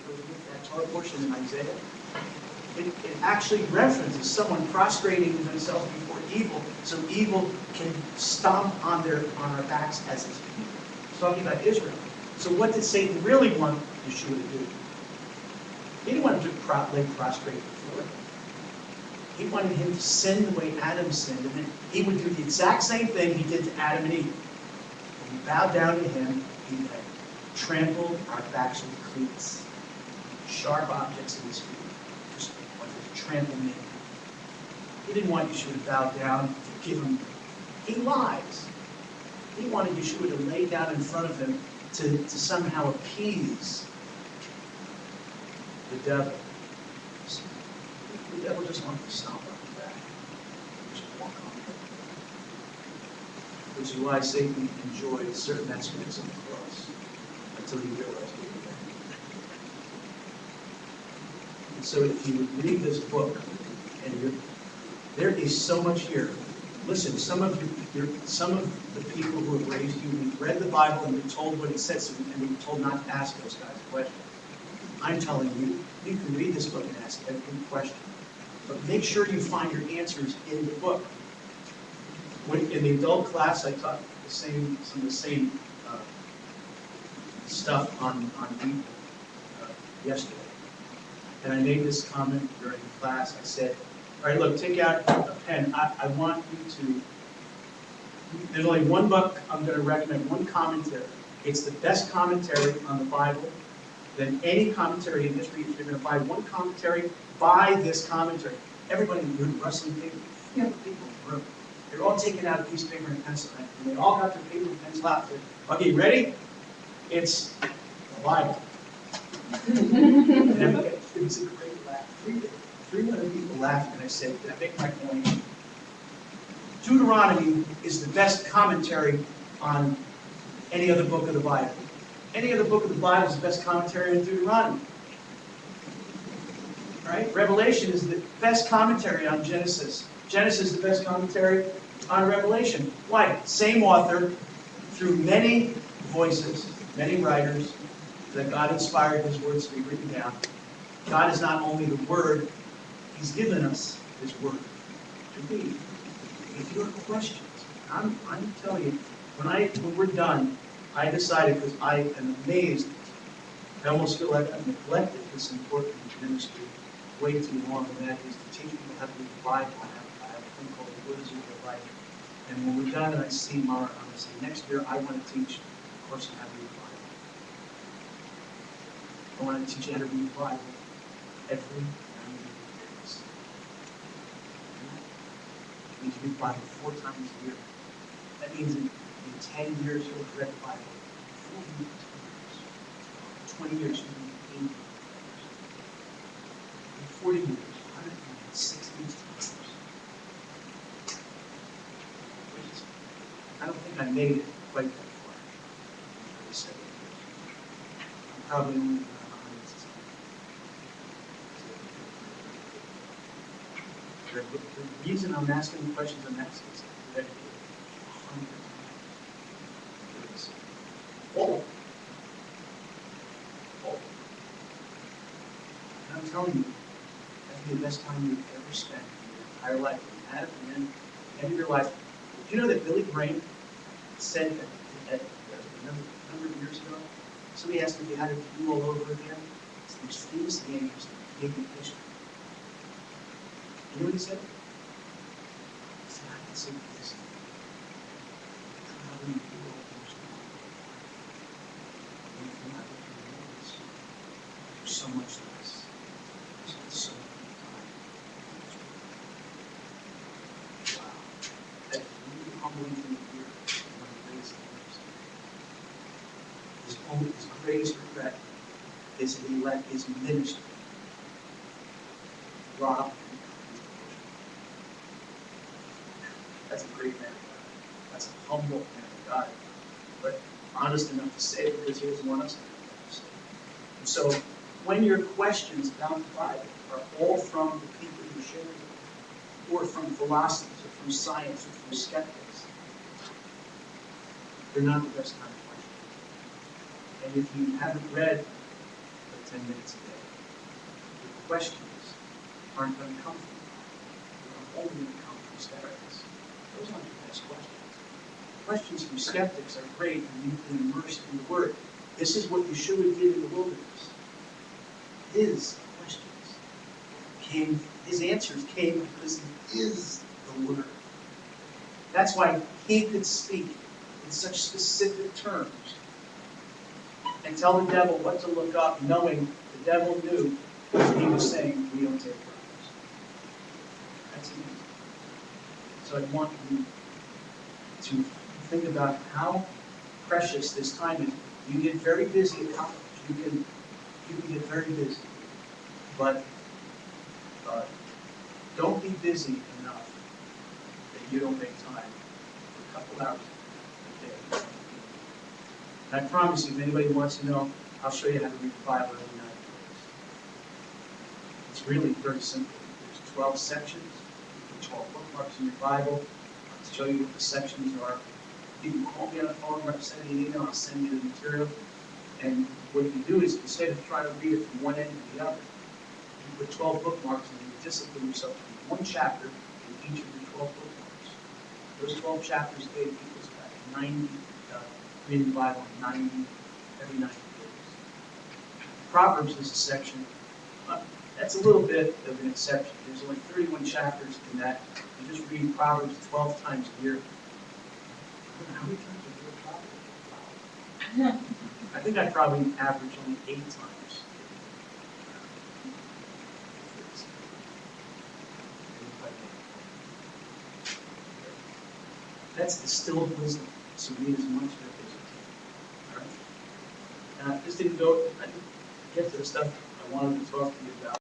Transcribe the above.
goes with that Torah portion in Isaiah, it actually references someone prostrating themselves before evil, so evil can stomp on our backs as his people. It's talking about Israel. So what did Satan really want Yeshua to do? He didn't want him to lay prostrate before him. He wanted him to sin the way Adam sinned, and then he would do the exact same thing he did to Adam and Eve. When we bowed down to him, he had trampled our backs with cleats, sharp objects in his feet, just wanted to trample me. He didn't want Yeshua to bow down, to give him. He lies. He wanted Yeshua to lay down in front of him to somehow appease the devil. The devil just wanted to stomp on the back. Just walk on it. Which is why Satan enjoyed certain aspects of the cross until he realized what he did. And so if you would read this book, and there is so much here. Listen, some of the people who have raised you, we've read the Bible and we're told what it says, and we're told not to ask those guys questions. I'm telling you, you can read this book and ask every question. But make sure you find your answers in the book. In the adult class, I taught some of the same stuff on people yesterday. And I made this comment during the class. I said, all right, look, take out a pen. I want you to, there's only one book I'm going to recommend, one commentary. It's the best commentary on the Bible than any commentary in history. If you're going to buy one commentary, buy this commentary. Everybody in the room, rustling paper, you know, people in the room, they're all taking out a piece of paper and pencil, and they all got their paper and pencil out. Okay, ready? It's the Bible. And it was a great laugh. 300 people laughed, and I said, did I make my point? Deuteronomy is the best commentary on any other book of the Bible. Any other book of the Bible is the best commentary on Deuteronomy. Right? Revelation is the best commentary on Genesis. Genesis is the best commentary on Revelation. Why? Same author, through many voices, many writers, that God inspired his words to be written down. God is not only the Word, he's given us his Word to read. If you have questions, I'm telling you, when we're done, I decided, because I am amazed, I almost feel like I've neglected this important ministry way too long, and that is to teach people how to read the Bible. I have a thing called the Words of Your Life. And when we're done, and I see Mara, I'm going to say, next year I want to teach a course on how to read the Bible. I want to teach you how to read the Bible every 90 days. You need to read the Bible 4 times a year. That means in 10 years you'll have read the Bible 40 years. 20 years you'll read 80 years. In 40 years, 160 times. I don't think I made it quite that far. For 7 years. I'm probably only around 100. The reason I'm asking the questions I'm asking is that 100 times. All. And I'm telling you, that'd be the best time you've ever spent in your entire life. You had it at the end of your life. Do you know that Billy Graham said that a number of years ago, somebody asked him if he had to do all over again? It's the most famous game he gave in history. You know what he said? He said, I can say this. How do you do all those things? There's so much less. There's so much time. Wow. That's really humbling thing to hear when he raised his greatest regret is that he let his ministry rob him. That's a great man of God. That's a humble man of God. But honest enough to say it because he doesn't want us to say it. And so when your questions about the Bible are all from the people who share it, or from philosophers, or from science, or from skeptics, they're not the best kind of questions. And if you haven't read the 10 minutes a day. The questions aren't going to come from you. They're only going to come from skeptics. Those aren't the best questions. Questions from skeptics are great when you've been immersed in the Word. This is what Yeshua did in the wilderness. His questions came, his answers came because he is the Word. That's why he could speak in such specific terms and tell the devil what to look up, knowing the devil knew that he was saying, we don't take bribes. That's easy. So I want you to think about how precious this time is. You get very busy at college. You can get very busy. But don't be busy enough that you don't make time for a couple hours a day. And I promise you, if anybody wants to know, I'll show you how to read the Bible every night. It's really very simple. There's 12 sections, 12 bookmarks in your Bible. I'll show you what the sections are. You can call me on the phone or send me an email, I'll send you the material. And what you do is, instead of trying to read it from one end to the other, you put 12 bookmarks and you discipline yourself to read one chapter in each of your 12 bookmarks. Those 12 chapters a day equals about 90, reading the Bible in 90, every 90 days. Proverbs is a section, that's a little bit of an exception. There's only 31 chapters in that. You just read Proverbs 12 times a year. How many times a year Proverbs? I think I probably average only 8 times. That's distilled wisdom. So read as much of it as you can. All right? This didn't go, I didn't get to the stuff I wanted to talk to you about.